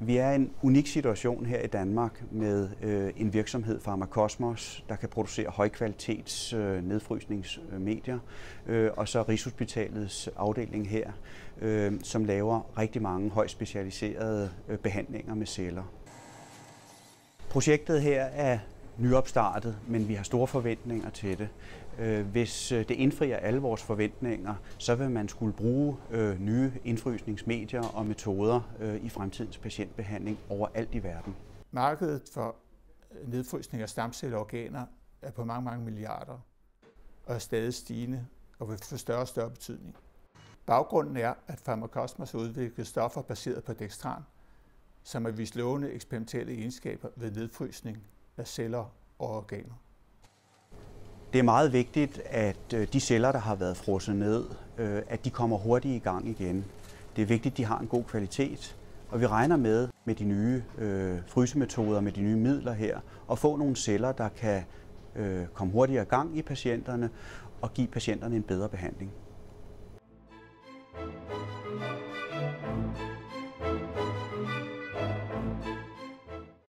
Vi er i en unik situation her i Danmark med en virksomhed, Pharmakosmos, der kan producere højkvalitets nedfrysningsmedier, og så Rigshospitalets afdeling her, som laver rigtig mange højt specialiserede behandlinger med celler. Projektet her er nyopstartet, men vi har store forventninger til det. Hvis det indfrier alle vores forventninger, så vil man skulle bruge nye indfrysningsmedier og metoder i fremtidens patientbehandling overalt i verden. Markedet for nedfrysning af stamcelleorganer er på mange milliarder og er stadig stigende og vil få større og større betydning. Baggrunden er, at Pharmakosmos har udviklet stoffer baseret på dextran, som har vist lovende eksperimentelle egenskaber ved nedfrysning af celler og organer. Det er meget vigtigt, at de celler, der har været frosset ned, at de kommer hurtigt i gang igen. Det er vigtigt, at de har en god kvalitet, og vi regner med de nye frysemetoder, med de nye midler her, at få nogle celler, der kan komme hurtigere i gang i patienterne og give patienterne en bedre behandling.